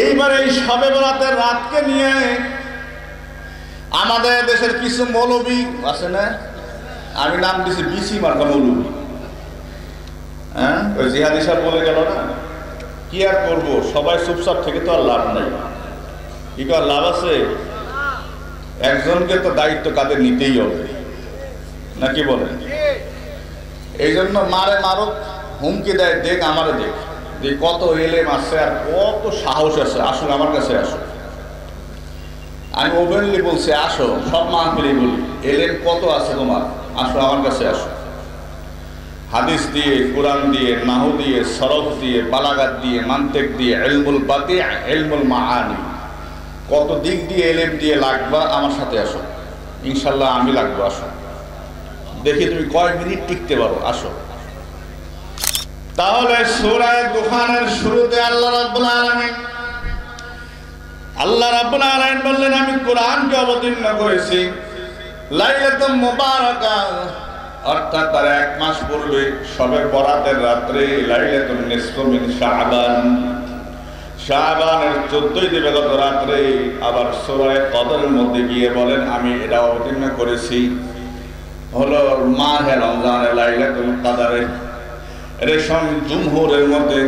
এইবার এই শবে বরাতের রাতকে নিয়ে আমাদের দেশের কিছু মৌলবী আছে না, আমি নাম দিছি বিসি মার্কা মৌলবী। হ্যাঁ, ওই জিহাদি সাহেব বলে গেল না, কি আর করবো, সবাই চুপচাপ থেকে তো আর লাভ নাই। কি কর লাভ আছে? একজনকে তো দায়িত্ব কাঁধে নিতেই হবে, নাকি বলেন? এই জন্য মারে মারুক, হুমকি দেয়, দেখ আমারে দেখ, যে কত এলেম আছে আর কত সাহস আছে, আসুন আমার কাছে আসো। আমি ওপেনলি বলছি, আসো, সব মাহফিলেই বলি, এলেম কত আছে তোমার, আসো আমার কাছে আসো। হাদিস দিয়ে, কোরআন দিয়ে, নাহু দিয়ে, সরফ দিয়ে, বালাগাত দিয়ে, মান্তেক দিয়ে, ইলমুল বাতি, ইলমুল মাআনি, কত দিক দিয়ে এলেম দিয়ে লাগবা, আমার সাথে আসো, ইনশাল্লাহ আমি লাগবো। আসো, দেখি তুমি কয় মিনিট টিকতে পারো, আসো। তাহলে সূরা দুখানের শুরুতে আল্লাহ রাব্বুল আলামিন বললেন, আমি কোরআনকে অবতীর্ণ করেছি লাইলাতুল মুবারাকা, অর্থাৎ তার 1 মাস পূর্বে শবে বরাতের রাত্রে, লাইলাতুন নিসফু মিন শাবান, শাবানের 14 দিবাগত রাত্রে। আবার সূরা কদরের মধ্যে গিয়ে বলেন, আমি এটা অবতীর্ণ করেছি হলো মাহে রমজানে, লাইলাতুল কদরে। রেশম জুমহুরের মধ্যে,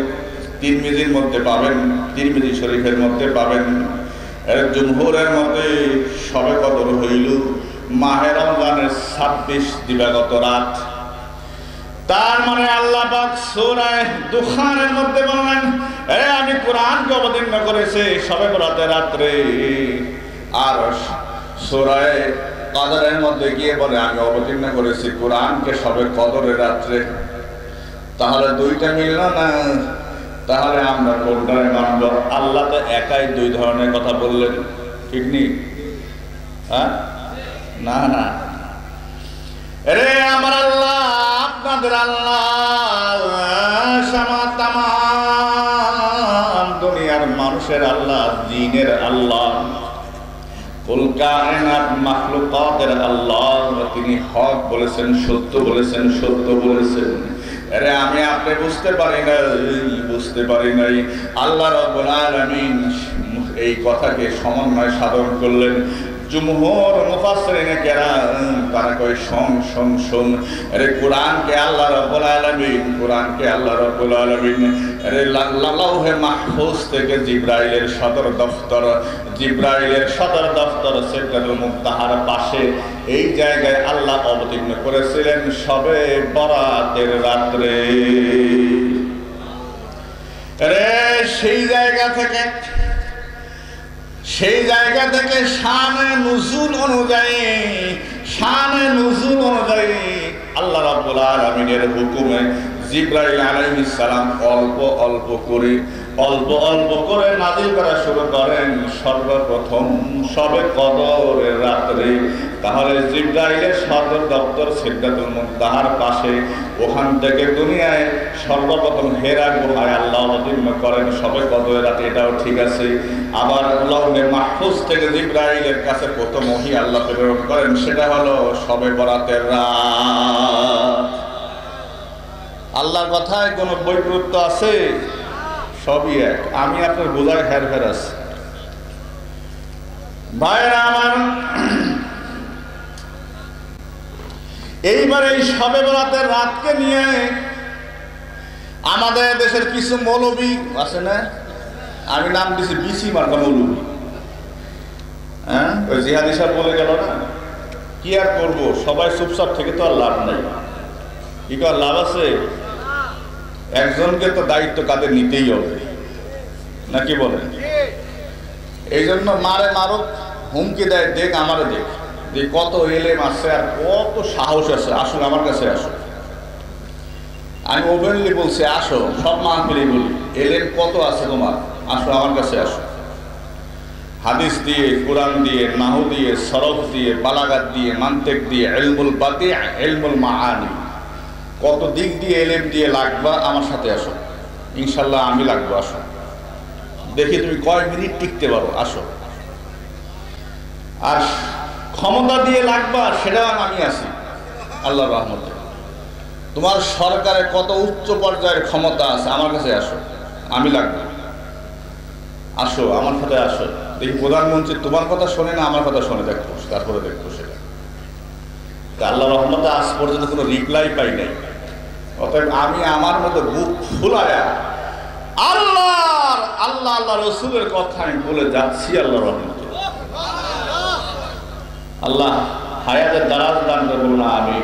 তিরমিজির মধ্যে পাবেন, তিরমিজি শরীফের মধ্যে পাবেন, জুমহুরের মধ্যে শবে কদর হইল মাহে রমজানের 26 দিবাগত রাত। তার মানে আল্লাহ পাক সূরা দুখানের মধ্যে বললেন, আমি কোরআনকে অবতীর্ণ করেছি শবে বরাতের রাত্রে। আর সূরা কদরের মধ্যে গিয়ে বলে, আমি অবতীর্ণ করেছি কোরআনকে শবে কদরের রাত্রে। তাহলে দুইটা মিলল না, তাহলে আমরা কোনটারে মানব? আল্লাহ তো একাই 2 ধরনের কথা বললেন, ঠিক নেই? হ্যাঁ, না না, রে আমার আল্লাহ, আপনাদের আল্লাহ, তামাম দুনিয়ার মানুষের আল্লাহ, জিনের আল্লাহ, কুল কায়নাত মাখলুকাতের আল্লাহ। তিনি হক বলেছেন, সত্য বলেছেন, সত্য বলেছেন। আরে আমি আপনি বুঝতে পারি নাই, আল্লাহ রাব্বুল আলামিন এই কথাকে সমন্বয় সাধন করলেন। জুমহুর মুফাসসিরিনে কেরাম তারা কয়, শোন, আরে কোরআনকে আল্লাহ রাব্বুল আলামিন আরে লাউহে মাহফুজ থেকে জিবরাইলের সদর দফতর সিদরাতুল মুনতাহার পাশে, এই জায়গায় আল্লাহ অবতীর্ণ করেছিলেন শবে বরাতের রাত্রে। আরে সেই জায়গা থেকে শানে নুজুল অনুযায়ী আল্লাহ রাব্বুল আলামিনের হুকুমে জিবরাইল আলাইহিস সালাম অল্প অল্প করে নাযিল করা শুরু করেন সর্বপ্রথম শবে কদরের রাত্রে। তাহলে জিবরাইলের সদর দপ্তর সিদরাতুল মুনতাহার পাশে, ওখান থেকে দুনিয়ায় সর্বপ্রথম হেরা গুহায় আল্লাহ অবতীর্ণ করেন শবে কদরের রাতে, এটাও ঠিক আছে। আবার লাউহে মাহফুজ থেকে জিবরাইলের কাছে প্রথম ওহী আল্লাহ প্রেরণ করেন, সেটা হলো শবে বরাতের রাত। আল্লাহর কথায় কোনো বৈপরীত্য আছে? সবই এক। আমি আপনার বোঝায় হেরফের আছে। ভাইরা আমার, এইবার এই শবে বরাতের রাতকে নিয়ে আমাদের দেশের কিছু মৌলবী আছে না, আমি নাম দিছি বিসি মার্কা মৌলবী। হ্যাঁ, ওই জিহাদি সাহেব বলে গেল না, কি আর করবো, সবাই চুপচাপ থেকে তো আর লাভ নাই। কি কর লাভ আছে? একজনকে তো দায়িত্ব কাঁধে নিতেই হবে, নাকি বলেন? এই জন্য মারে মারুক, হুমকি দেয়, দেখ আমারে দেখ, যে কত এলেম আছে আর কত সাহস আছে, আসুন আমার কাছে আসো। আমি ওপেনলি বলছি, আসো, সব মাহফিলেই বলি, এলেম কত আছে তোমার, আসো আমার কাছে আসো। হাদিস দিয়ে, কোরআন দিয়ে, নাহু দিয়ে, সরফ দিয়ে, বালাগাত দিয়ে, মান্তেক দিয়ে, ইলমুল বাতি, ইলমুল মাআনি, কত দিক দিয়ে এলেম দিয়ে লাগবা, আমার সাথে আসো, ইনশাল্লাহ আমি লাগবো। আসো, দেখি তুমি কয় মিনিট টিকতে পারো, আসো। আর ক্ষমতা দিয়ে লাগবা, সেটাও আমি আছি আল্লাহর রহমতে। তোমার সরকারে কত উচ্চ পর্যায়ের ক্ষমতা আছে, আমার কাছে আসো, আমি লাগবো। আসো আমার সাথে আসো, দেখি প্রধানমন্ত্রী তোমার কথা শোনে না আমার কথা শোনে, দেখো তারপরে দেখবো সেটা। আল্লাহ রহমতে আজ পর্যন্ত কোনো রিপ্লাই পাই নাই। অতএব আমি আমার মতো বুক ফুলায়া আল্লাহ আল্লাহ আল্লাহ রসুলের কথা আমি বলে যাচ্ছি আল্লাহ রহমতে। আল্লাহ হায়াতের দারাজ দান করবো না আমি।